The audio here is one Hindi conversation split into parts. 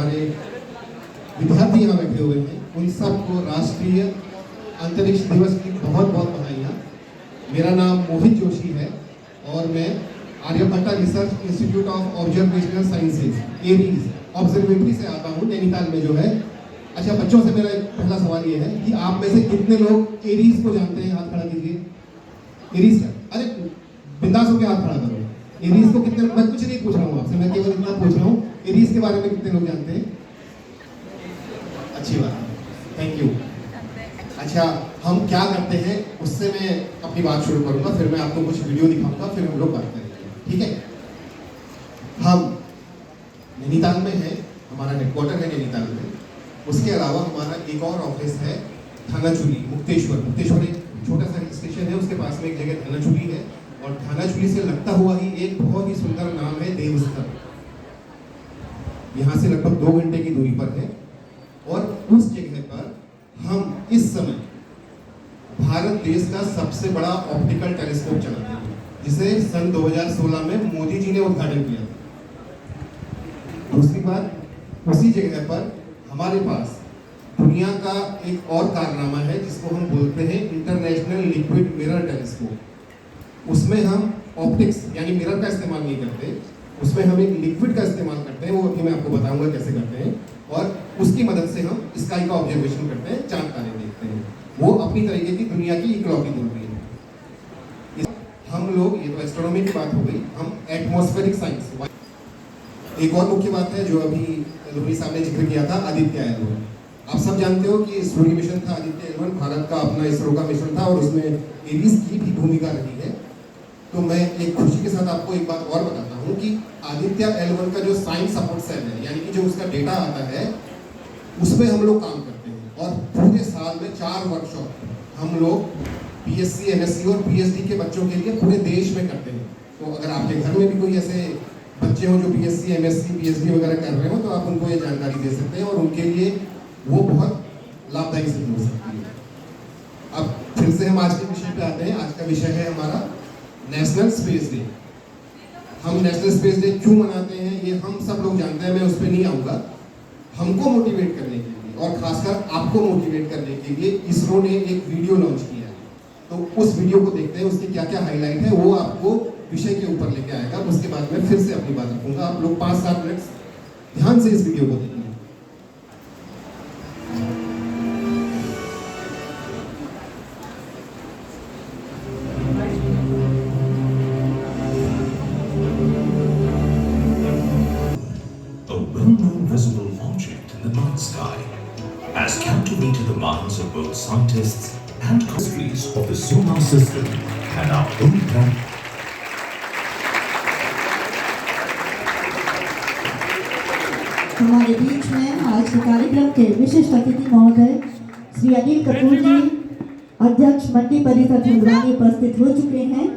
हमारे विद्यार्थी यहाँ बैठे हुए हैं, उन सबको राष्ट्रीय अंतरिक्ष दिवस की बहुत बहुत बधाइयाँ। मेरा नाम मोहित जोशी है और मैं Aryabhatta research institute of observational sciences ARIES observatory से आता हूँ, नैनीताल में जो है। अच्छा, बच्चों से मेरा पहला सवाल ये है कि आप में से कितने लोग एरीज को जानते हैं? हाथ खड़ा कीजिए। एरीज का, अरे बिंदास होकर हाथ खड़ा करो। एरीज को कितने, मैं कुछ नहीं पूछ रहा हूँ आपसे, मैं केवल इतना पूछ रहा हूँ एरीज के बारे में कितने लोग जानते हैं? अच्छी बात है, थैंक यू। अच्छा, हम क्या करते हैं उससे मैं अपनी बात शुरू करूंगा, फिर मैं आपको कुछ वीडियो दिखाऊंगा, फिर हम लोग बात करेंगे, ठीक है? हम नैनीताल में हैं, हमारा हेडक्वार्टर है नैनीताल में। उसके अलावा हमारा एक और ऑफिस है थानाचुली, मुक्तेश्वर एक छोटा सा स्टेशन है, उसके पास में एक जगह थानाचुली है, और थानाचुली से लगता हुआ ही एक बहुत ही सुंदर नाम है देवस्थल। यहाँ से लगभग 2 घंटे की दूरी पर है, और उस जगह पर हम इस समय भारत देश का सबसे बड़ा ऑप्टिकल टेलीस्कोप चलाते हैं, जिसे सन 2016 में मोदी जी ने उद्घाटन किया था। दूसरी बात, उसी जगह पर हमारे पास दुनिया का एक और कारनामा है जिसको हम बोलते हैं इंटरनेशनल लिक्विड मिरर टेलीस्कोप। उसमें हम ऑप्टिक्स यानी मिरर का इस्तेमाल नहीं करते, उसमें हम एक लिक्विड का इस्तेमाल करते हैं, वो अभी मैं आपको बताऊंगा कैसे करते हैं, और उसकी मदद से हम स्काई का ऑब्जर्वेशन करते हैं, चांद तारे देखते हैं। वो अपनी तरीके की दुनिया की इकलौती दूरबीन है। हम लोग, ये तो एस्ट्रोनॉमी की बात हो गई, हम एटमॉस्फेरिक साइंस, एक और मुख्य बात है जो अभी लोहरी साहब ने जिक्र किया था, आदित्य L1। आप सब जानते हो कि सूर्य मिशन था आदित्य L1, भारत का अपना इसरो का मिशन था, और उसमें एरीज की भी भूमिका रही है। तो मैं एक खुशी के साथ आपको एक बात और बताता हूँ कि आदित्य L1 का जो साइंस सपोर्ट सेल है, यानी कि जो उसका डेटा आता है, उसमें हम लोग काम करते हैं, और पूरे साल में 4 वर्कशॉप हम लोग BSc, MSc और PhD के बच्चों के लिए पूरे देश में करते हैं। तो अगर आपके घर में भी कोई ऐसे बच्चे हो जो BSc, MSc, PhD वगैरह कर रहे हो, तो आप उनको ये जानकारी दे सकते हैं, और उनके लिए वो बहुत लाभदायी सिद्ध हो सकती है। अब फिर से हम आज के विषय पे आते हैं। आज का विषय है हमारा नेशनल स्पेस डे। हम नेशनल स्पेस डे क्यों मनाते हैं ये हम सब लोग जानते हैं, मैं उस पर नहीं आऊँगा। हमको मोटिवेट करने के लिए, और खासकर आपको मोटिवेट करने के लिए, इसरो ने एक वीडियो लॉन्च किया है। तो उस वीडियो को देखते हैं, उसकी क्या क्या हाईलाइट है, वो आपको विषय के ऊपर लेके आएगा। उसके बाद मैं फिर से अपनी बात रखूंगा। आप लोग 5-7 मिनट ध्यान से इस वीडियो को देखिए। Visible object in the night sky has captivated the minds of both scientists and countries of the solar system and our own planet. हमारे बीच में आज के कार्यक्रम के विशिष्ट अतिथि महोदय श्री अनिल कपूर जी, अध्यक्ष मंडी परिषद हल्द्वानी, उपस्थित हो चुके हैं।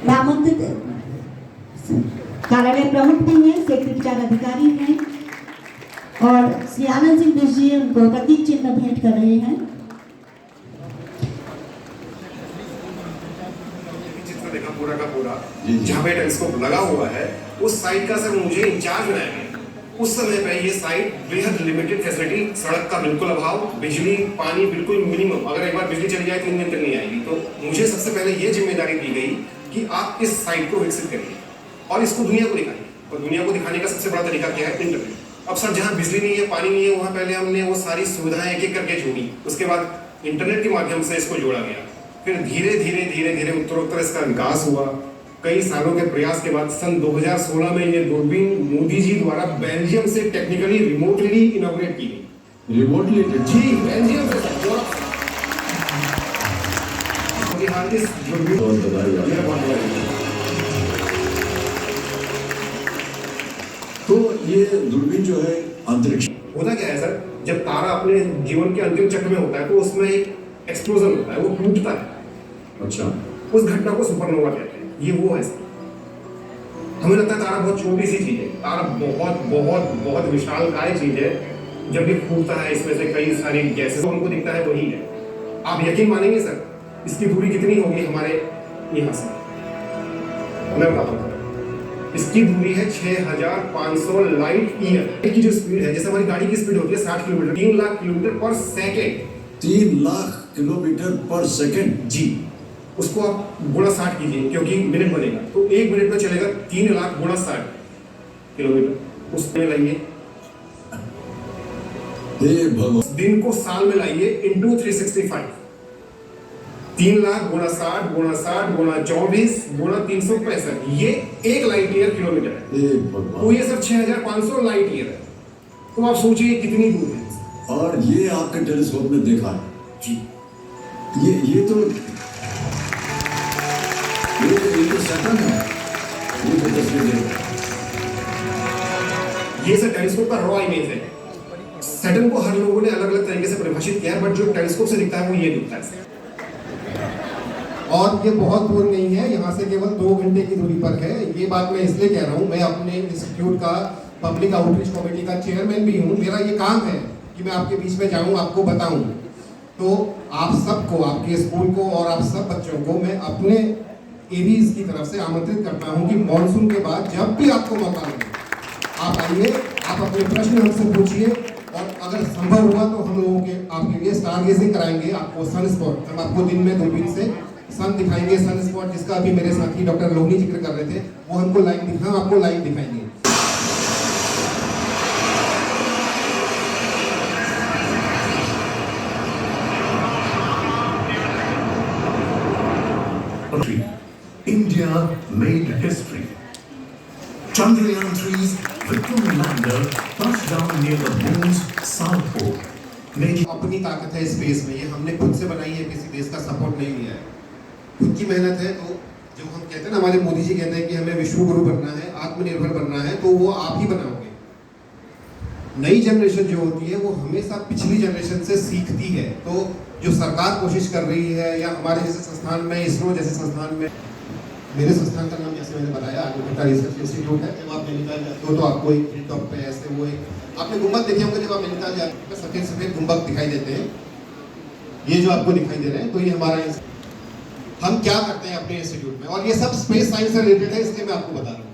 नामांकित कार्यालय प्रमुख भी हैं, सेक्रेटरी अधिकारी हैं, और श्री आनंद सिंह बिष्ट जी उनको प्रतीक चिन्ह भेंट कर रहे हैं। चित्र देखा पूरा का पूरा, जहाँ पे टेलीस्कोप लगा हुआ है, उस साइट का सर मुझे इंचार्ज बनाया गया। उस समय पे ये साइट बेहद लिमिटेड फैसिलिटी, सड़क का बिल्कुल अभाव, बिजली पानी बिल्कुल मिनिमम, अगर एक बार बिजली चली जाए 3 दिन तक नहीं आएगी। तो मुझे सबसे पहले ये जिम्मेदारी दी गई कि आप इस साइट को विकसित करिए और इसको दुनिया को दिखाइए। और दुनिया को दिखाने का सबसे बड़ा तरीका क्या है? इंटरनेट। अब सर जहाँ बिजली नहीं है, पानी नहीं है, वहाँ पहले हमने वो सारी सुविधाएं एक एक करके जोड़ी, उसके बाद इंटरनेट के माध्यम से इसको जोड़ा गया। फिर धीरे धीरे उत्तरोत्तर इसका विकास हुआ। कई सालों के प्रयास के बाद सन 2016 में ये दूरबीन मोदी जी द्वारा बेल्जियम से टेक्निकली रिमोटली इनॉग्रेट की गई। रिमोटली जी, बेल्जियम से। इस दूरबीन तो ये दूरबीन जो है अंतरिक्ष, होता क्या है सर, जब तारा अपने जीवन के अंतिम चक्र में होता है तो उसमें एक एक्सप्लोजन होता है, वो टूटता है। अच्छा, उस घटना को सुपरनोवा कहते हैं। ये वो है सर। हमें लगता है तारा बहुत छोटी सी चीज है, तारा बहुत बहुत बहुत विशालकाय चीज है। जब ये फूटता है, इसमें से कई सारी गैसेस हमको दिखता है, वही है। आप यकीन मानेंगे सर, इसकी दूरी कितनी होगी हमारे यहाँ से? मैं बताता हूँ। इसकी दूरी है 6500 लाइट ईयर की जो स्पीड है, जैसे हमारी गाड़ी की स्पीड होती है 60 किलोमीटर, 3 लाख किलोमीटर पर सेकेंड। 3 लाख किलोमीटर पर सेकंड। जी, उसको आप गुणा 60 कीजिए क्योंकि मिनट बनेगा, तो 1 मिनट में चलेगा 3 लाख गुणा 60 किलोमीटर। उसमें लाइए, हे भगवान। दिन को साल में लाइए इंटू 365। 3 लाख गुणा 60 गुणा 60 गुणा 24 गुणा 365, ये 1 लाइट ईयर किलोमीटर है। हे तो भगवान। ये सब 6500 लाइट ईयर है। तो आप सोचिए कितनी दूर है। और ये आपके टेलीस्कोप में देखा है? जी, ये तो सैटर्न है। ये तो तस्वीर है। ये सब टेलीस्कोप का रॉ इमेज है। सैटर्न को हर लोगों ने अलग अलग तरीके से परिभाषित किया है, बट जो टेलीस्कोप से दिखता है वो ये दिखता है। और ये बहुत दूर नहीं है, यहाँ से केवल 2 घंटे की दूरी पर है। ये बात मैं इसलिए कह रहा हूँ, मैं अपने इंस्टीट्यूट का पब्लिक आउटरीच कमेटी का चेयरमैन भी हूँ। मेरा ये काम है कि मैं आपके बीच में जाऊँ, आपको बताऊँ। तो आप सबको, आपके स्कूल को और आप सब बच्चों को मैं अपने एरीज की तरफ से आमंत्रित करता हूँ कि मॉनसून के बाद जब भी आपको मौका मिले आप आइए, आप अपने प्रश्न हमसे पूछिए, और अगर संभव हुआ तो हम लोगों के आपके लिए स्टार गेजिंग कराएंगे, आपको सन स्पॉट, हम आपको दिन में दूरबीन से सन दिखाएंगे। सन स्पॉट जिसका अभी मेरे साथी डॉक्टर लोहनी जिक्र कर रहे थे, वो हमको लाइव आपको लाइव दिखाएंगे। India made history. Chandrayaan 3's Vikram lander touched down near the moon's south pole, making अपनी ताकत है स्पेस में, ये हमने खुद से बनाई है, किसी देश का सपोर्ट नहीं लिया है, खुद की मेहनत है। तो जो हम कहते हैं ना, हमारे मोदी जी कहते हैं कि हमें विश्व गुरु बनना है, आत्मनिर्भर बनना है, तो वो आप ही बनाओगे। नई जनरेशन जो होती है वो हमेशा पिछली जनरेशन से सीखती है। तो जो सरकार कोशिश कर रही है, या हमारे जैसे संस्थान में, इसरो जैसे संस्थान में, मेरे संस्थान का नाम जैसे मैंने बताया आर्किटेक्ट रिसर्च इंस्टीट्यूट है। जब आप नैनीताल जाते हो तो आपको एक हिल टॉप पे ऐसे वो एक आपने गुम्बद देखे होंगे, जब आप नैनीताल जाते हैं सफेद सफेद गुम्बद दिखाई देते हैं, ये जो आपको दिखाई दे रहे हैं, तो ये हमारा हम क्या करते हैं अपने इंस्टीट्यूट में, और ये सब स्पेस साइंस से रिलेटेड है, इसलिए मैं आपको बता रहा हूँ।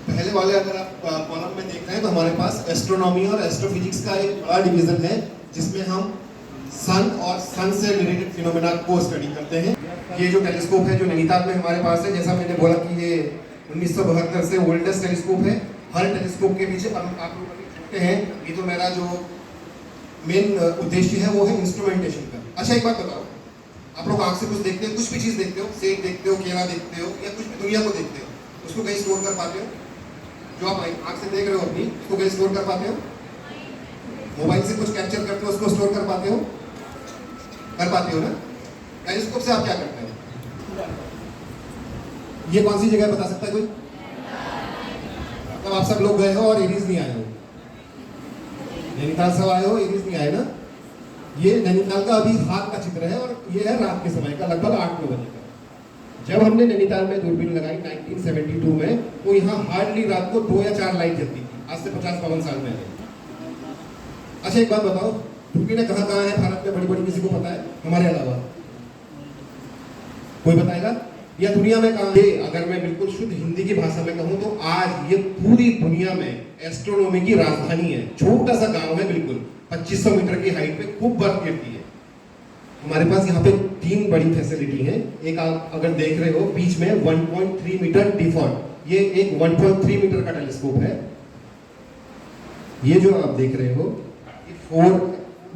पहले वाले अगर आप कॉलम में देख रहे हैं तो हमारे पास एस्ट्रोनॉमी और एस्ट्रोफिजिक्स का एक बड़ा डिवीजन है, जिसमें हम सन और सन से रिलेटेड फिनोमेना को स्टडी करते हैं। ये जो टेलीस्कोप है जो नैनीताल में हमारे पास है, जैसा मैंने बोला कि ये 1972 से ओल्डेस्ट टेलीस्कोप है। हर टेलीस्कोप के पीछे आप लोग अभी देखते हैं, ये तो मेरा जो मेन उद्देश्य है वो है इंस्ट्रूमेंटेशन का। अच्छा एक बात बताओ, आप लोग आँख से कुछ देखते हो, कुछ भी चीज़ देखते हो, सेब देखते हो, केला देखते हो, या कुछ भी दुनिया को देखते हो, उसको कहीं स्टोर कर पाते हो? जो आप आँख से देख रहे हो अपनी, उसको कहीं स्टोर कर पाते हो? मोबाइल से कुछ कैप्चर करते हो, उसको स्टोर कर पाते हो? कर पाते हो ना? टेलीस्कोप से आप क्या करते हो? ये कौन सी जगह बता सकता है कोई? तब आप सब लोग गए हो और एरीज नहीं आए हो, नैनीताल से आए हो, एरीज नहीं आए ना? ये नैनीताल का अभी हाथ का चित्र है, और ये है रात के समय का, लगभग 8-9 बजे का। जब हमने नैनीताल में दूरबीन लगाई 1972 में, तो यहाँ हार्डली रात को 2 या 4 लाइट जलती थी, आज से 50-52 साल पहले। अच्छा एक बात बताओ, दूरबीनें कहाँ कहाँ है भारत में? बड़ी बड़ी किसी को पता है हमारे अलावा? कोई बताएगा? या दुनिया में कहाँ है? अगर मैं बिल्कुल शुद्ध हिंदी की भाषा में कहूँ तो आज ये पूरी दुनिया में एस्ट्रोनॉमी की राजधानी है। छोटा सा गांव है, बिल्कुल 2500 मीटर की हाइट पे खूब बर्फ गिरती है। हमारे पास यहाँ पे 3 बड़ी फैसिलिटी हैं। एक आप अगर देख रहे हो बीच में 1.3 मीटर डिफॉल्ट, ये एक 1.3 मीटर का टेलीस्कोप है। ये जो आप देख रहे हो 4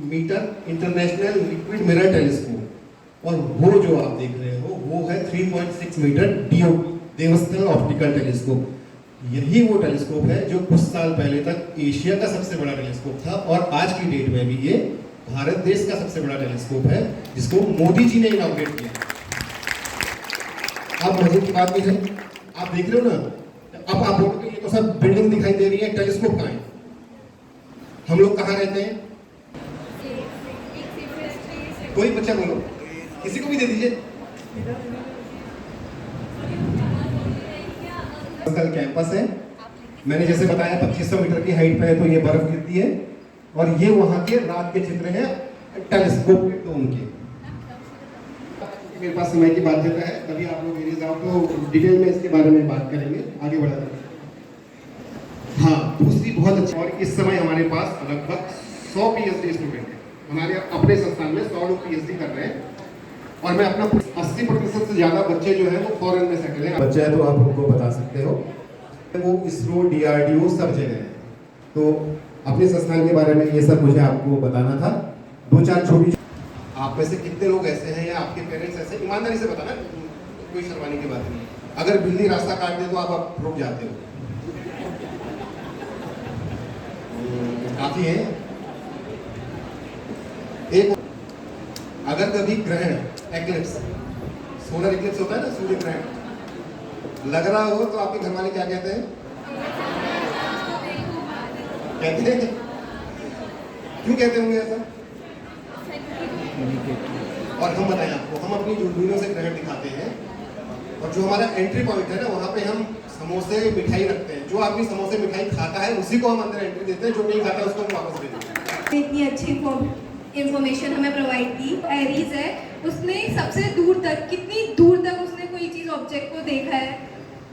metre international liquid mirror telescope, और वो जो आप देख रहे हो वो है 3.6 मीटर देवस्थल ऑप्टिकल टेलीस्कोप। यही वो टेलीस्कोप है जो कुछ साल पहले तक एशिया का सबसे बड़ा टेलीस्कोप था, और आज की डेट में भी ये भारत देश का सबसे बड़ा टेलीस्कोप है, जिसको मोदी जी ने इनॉग्रेट किया। अब मजे की बात है, आप देख रहे हो ना, अब आप बोलोगे ये तो सब बिल्डिंग दिखाई दे रही है, टेलीस्कोप कहाँ है? हम लोग कहाँ रहते हैं? कोई बच्चा बोलो, किसी को भी दे दीजिए। कैंपस है, मैंने जैसे बताया 2500 मीटर की हाइट पे है, तो ये बर्फ गिरती है, और ये वहां के रात के चित्र हैं टेलीस्कोप के डोम के। मेरे पास समय की बाध्यता है, तभी आप लोग मेरे जाओ तो डिटेल में इसके बारे में बात करेंगे आगे बढ़ा। हाँ, दूसरी बहुत अच्छी, और इस समय हमारे पास लगभग 100 PhD स्टूडेंट हैं। हमारे अपने संस्थान में 100 लोग PhD कर रहे हैं, और मैं अपना 80% से ज़्यादा बच्चे जो हैं वो फॉरेन में सेटल हैं। बच्चे हैं तो आप उनको बता सकते हो, वो इसरो, DRDO सब जगह हैं। तो अपने संस्थान के बारे में ये सब मुझे आपको बताना था। 2-4 छोटी, आप में से कितने लोग ऐसे हैं या आपके पेरेंट्स ऐसे, ईमानदारी से बताना, कोई शर्माने की बात नहीं। अगर बिल्ली रास्ता काट दे तो आप रुक जाते हो? काफी है। एक, अगर कभी ग्रहण, एक्लिप्स, सोलर एक्लिप्स होता है ना, सूर्य ग्रहण लग रहा हो तो आपके घर वाले क्या कहते हैं? कहते हैं? क्यों कहते होंगे ऐसा? और हम बताएं आपको, हम अपनी दूरबीनों से ग्रहण दिखाते हैं, और जो हमारा एंट्री पॉइंट है ना, वहाँ पे हम समोसे मिठाई रखते हैं। जो आदमी समोसे मिठाई खाता है उसी को हम अंदर एंट्री देते हैं, जो नहीं खाता है उसको हम वापस दे देते हैं। इतनी अच्छी इंफॉर्मेशन हमें प्रोवाइड की। एरीज है, उसने सबसे दूर तक, कितनी दूर तक उसने कोई चीज ऑब्जेक्ट को देखा है,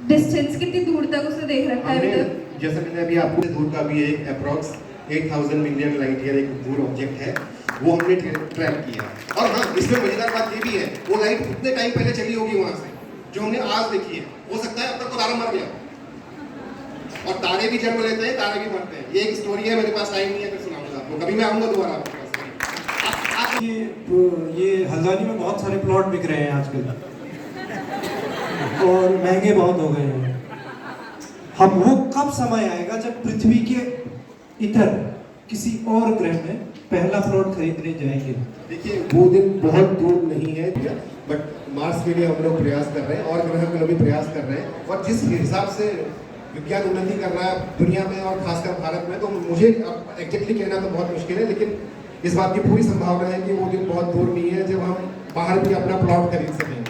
डिस्टेंस कितनी दूर तक उसने देख रखा है अभी तक? जैसे मैंने अभी आपको दूर का भी एक अप्रॉक्स 8000 मिलियन लाइट ईयर एक दूर ऑब्जेक्ट है, वो हमने ट्रैक किया। और हाँ, इसमें मजेदार बात ये भी है, वो लाइट उतने टाइम पहले चली होगी वहां से जो हमने आज देखी है। हो सकता है अब तक तो तारा मर गया, और तारे भी जन्म लेते हैं, तारे भी मरते हैं। ये एक स्टोरी है, मेरे पास टाइम नहीं है, फिर सुनाऊंगा आपको, कभी मैं आऊंगा दोबारा आपके पास। ये हल्द्वानी में बहुत सारे प्लॉट बिक रहे हैं आजकल, और महंगे बहुत हो गए हैं। हम वो कब समय आएगा जब पृथ्वी के इतर किसी और ग्रह में पहला प्लॉट खरीदने जाएंगे? देखिए, वो दिन बहुत दूर नहीं है, बट मार्स के लिए हम लोग प्रयास कर रहे हैं, और ग्रह के लिए भी प्रयास कर रहे हैं। और जिस हिसाब से विज्ञान उन्नति कर रहा है दुनिया में, और खासकर भारत में, तो मुझे अब एग्जैक्टली कहना तो बहुत मुश्किल है, लेकिन इस बात की पूरी संभावना है कि वो दिन बहुत दूर नहीं है जब हम बाहर भी अपना प्लॉट खरीद सकेंगे।